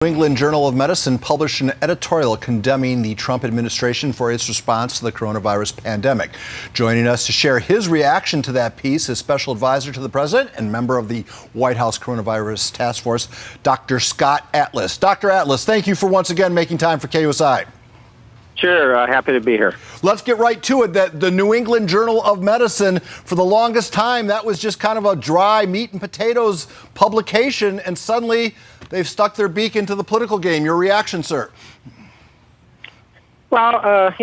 New England Journal of Medicine published an editorial condemning the Trump administration for its response to the coronavirus pandemic. Joining us to share his reaction to that piece is Special Advisor to the President and member of the White House Coronavirus Task Force, Dr. Scott Atlas. Dr. Atlas, thank you for once again making time for KUSI. Sure, happy to be here. Let's get right to it. That the New England Journal of Medicine, for the longest time, that was just kind of a dry meat and potatoes publication, and suddenly they've stuck their beak into the political game. Your reaction, sir? Well,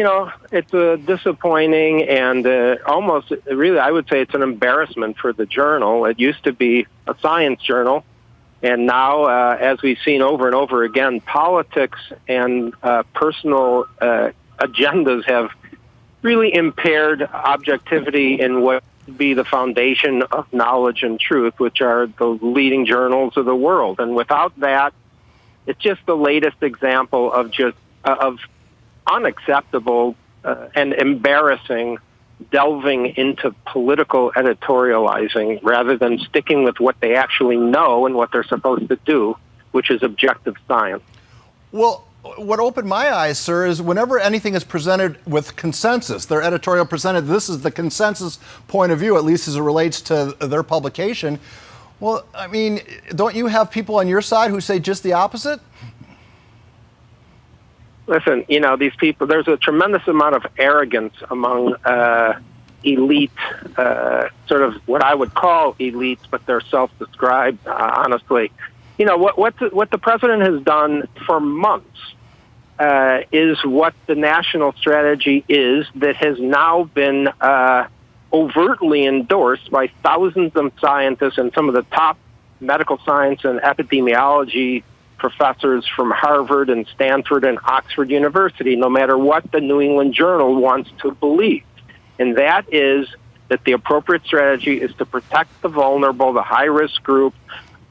it's disappointing and almost, really, I would say it's an embarrassment for the journal. It used to be a science journal, and now, as we've seen over and over again, politics and personal agendas have really impaired objectivity in what would be the foundation of knowledge and truth, which are the leading journals of the world. And without that, it's just the latest example of unacceptable and embarrassing delving into political editorializing rather than sticking with what they actually know and what they're supposed to do, which is objective science. Well, what opened my eyes, sir, is whenever anything is presented with consensus, their editorial presented, this is the consensus point of view, at least as it relates to their publication. Well, I mean, don't you have people on your side who say just the opposite? Listen, these people, there's a tremendous amount of arrogance among elite, sort of what I would call elites, but they're self-described, honestly. What the president has done for months is what the national strategy is that has now been overtly endorsed by thousands of scientists and some of the top medical science and epidemiology professors from Harvard and Stanford and Oxford University, no matter what the New England Journal wants to believe. And that is that the appropriate strategy is to protect the vulnerable, the high-risk group,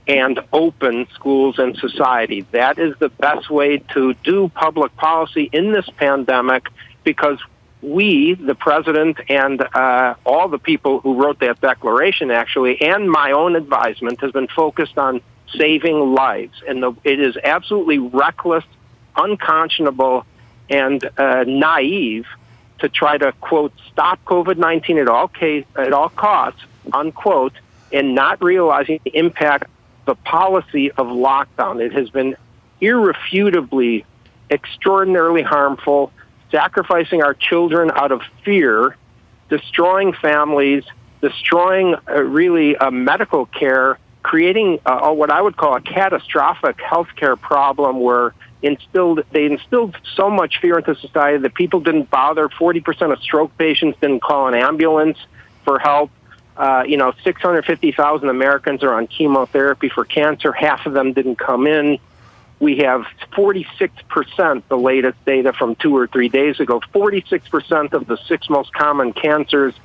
and open schools and society. That is the best way to do public policy in this pandemic, because we, the president, and all the people who wrote that declaration, actually, and my own advisement, has been focused on saving lives. And it is absolutely reckless, unconscionable, and naive to try to, quote, stop COVID-19 at all costs, unquote, and not realizing the impact of the policy of lockdown. It has been irrefutably, extraordinarily harmful, sacrificing our children out of fear, destroying families, destroying medical care, creating what I would call a catastrophic healthcare problem where they instilled so much fear into society that people didn't bother. 40% of stroke patients didn't call an ambulance for help. 650,000 Americans are on chemotherapy for cancer. Half of them didn't come in. We have 46%, the latest data from 2 or 3 days ago, 46% of the 6 most common cancers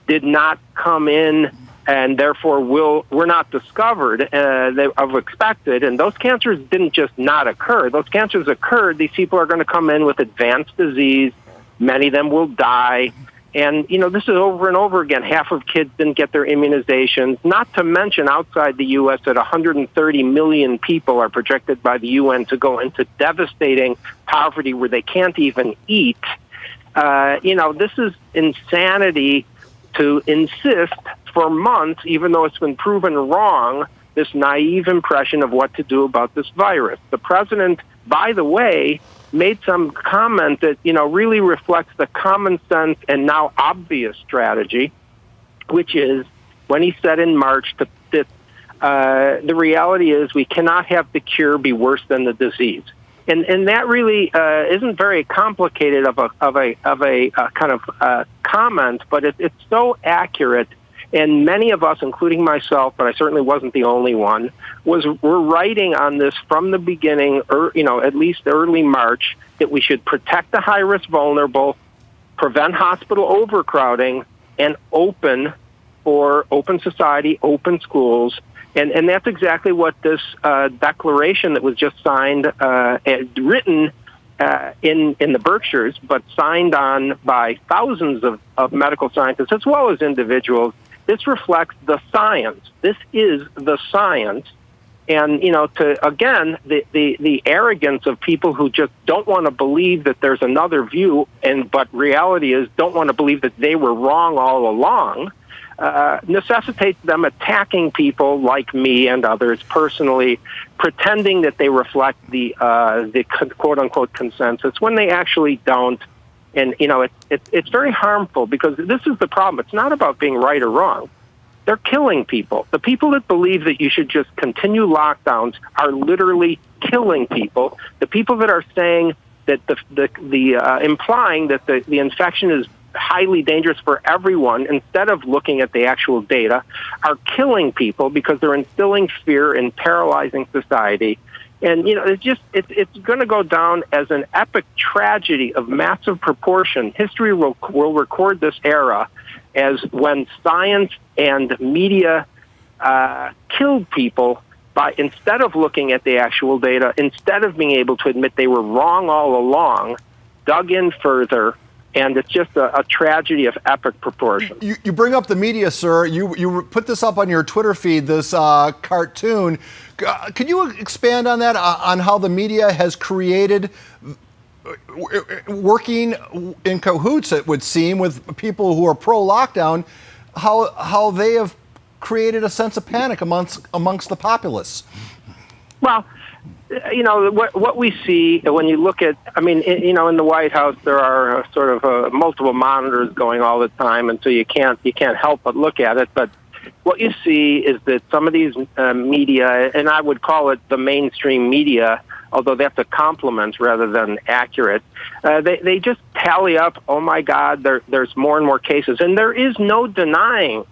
did not come in and therefore were not discovered of expected. And those cancers didn't just not occur. Those cancers occurred. These people are going to come in with advanced disease. Many of them will die. And, this is over and over again. Half of kids didn't get their immunizations, not to mention outside the U.S. that 130 million people are projected by the UN to go into devastating poverty where they can't even eat. This is insanity to insist for months, even though it's been proven wrong, this naive impression of what to do about this virus. The president, by the way, made some comment that, really reflects the common sense and now obvious strategy, which is when he said in March that the reality is we cannot have the cure be worse than the disease. And that really isn't very complicated of a kind of comment, but it's so accurate. And many of us, including myself, but I certainly wasn't the only one, were writing on this from the beginning, at least early March, that we should protect the high-risk vulnerable, prevent hospital overcrowding, and open society, open schools. And that's exactly what this declaration that was just signed, written in the Berkshires, but signed on by thousands of medical scientists as well as individuals. This reflects the science. This is the science And, again, the arrogance of people who just don't want to believe that there's another view, but reality is don't want to believe that they were wrong all along, necessitates them attacking people like me and others personally, pretending that they reflect the quote-unquote consensus when they actually don't. And, it's very harmful because this is the problem. It's not about being right or wrong. They're killing people. The people that believe that you should just continue lockdowns are literally killing people. The people that are saying that implying that the infection is highly dangerous for everyone instead of looking at the actual data are killing people because they're instilling fear and paralyzing society. And, it's going to go down as an epic tragedy of massive proportion. History will record this era as when science and media killed people by, instead of looking at the actual data, instead of being able to admit they were wrong all along, dug in further, and it's just a tragedy of epic proportions. You bring up the media, sir. You put this up on your Twitter feed, this cartoon. Could you expand on that, on how the media has created, working in cahoots, it would seem, with people who are pro-lockdown, how they have created a sense of panic amongst the populace? Well, what we see when you look at, in the White House there are sort of multiple monitors going all the time, and so you can't help but look at it. But what you see is that some of these media, and I would call it the mainstream media, although that's a compliment rather than accurate, they just tally up, oh my God, there's more and more cases. And there is no denying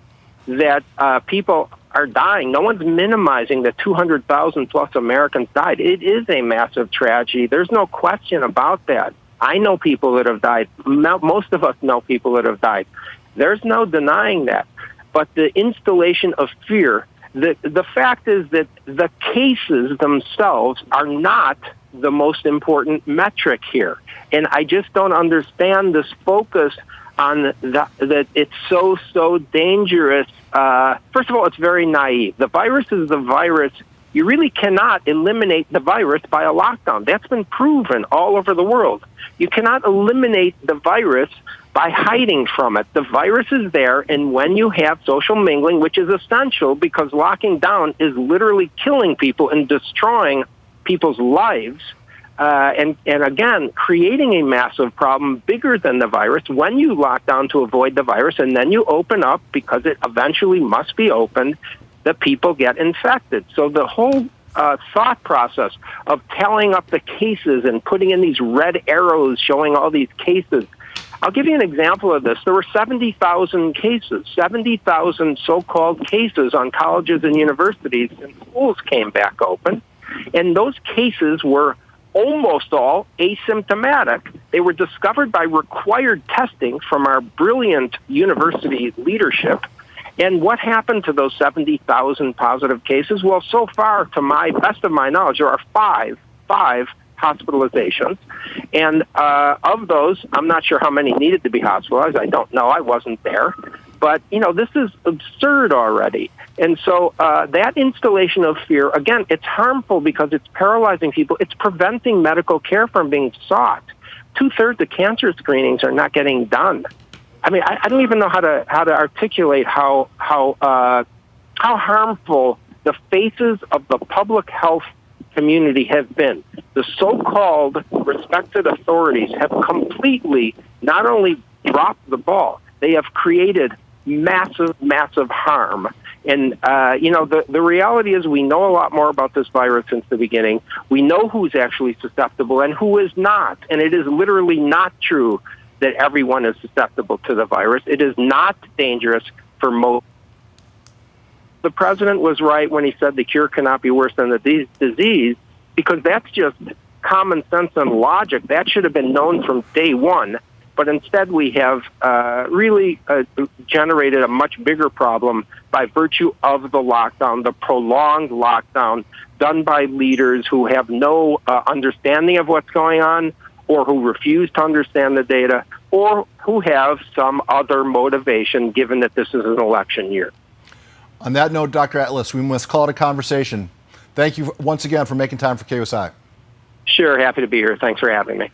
that people are dying. No one's minimizing that 200,000 plus Americans died. It is a massive tragedy. There's no question about that. I know people that have died. Most of us know people that have died. There's no denying that. But the installation of fear, the fact is that the cases themselves are not the most important metric here. And I just don't understand this focus on that it's so dangerous. First of all, it's very naive. The virus is the virus. You really cannot eliminate the virus by a lockdown. That's been proven all over the world. You cannot eliminate the virus by hiding from it. The virus is there, and when you have social mingling, which is essential because locking down is literally killing people and destroying people's lives, and again, creating a massive problem bigger than the virus when you lock down to avoid the virus, and then you open up because it eventually must be opened, the people get infected. So the whole thought process of tallying up the cases and putting in these red arrows showing all these cases. I'll give you an example of this. There were 70,000 cases, 70,000 so-called cases on colleges and universities, and schools came back open. And those cases were almost all asymptomatic. They were discovered by required testing from our brilliant university leadership. And what happened to those 70,000 positive cases? Well, so far, to my best of my knowledge, there are five hospitalizations. And of those, I'm not sure how many needed to be hospitalized. I don't know. I wasn't there. But, this is absurd already. And so that installation of fear, again, it's harmful because it's paralyzing people. It's preventing medical care from being sought. 2/3 of cancer screenings are not getting done. I don't even know how to articulate how harmful the faces of the public health community have been. The so-called respected authorities have completely not only dropped the ball, they have created massive harm. And, the reality is we know a lot more about this virus since the beginning. We know who's actually susceptible and who is not. And it is literally not true that everyone is susceptible to the virus. It is not dangerous for most. The president was right when he said the cure cannot be worse than the disease, because that's just common sense and logic. That should have been known from day one. But instead we have really generated a much bigger problem by virtue of the lockdown, the prolonged lockdown done by leaders who have no understanding of what's going on, or who refuse to understand the data, or who have some other motivation given that this is an election year. On that note, Dr. Atlas, we must call it a conversation. Thank you once again for making time for KUSI. Sure, happy to be here. Thanks for having me.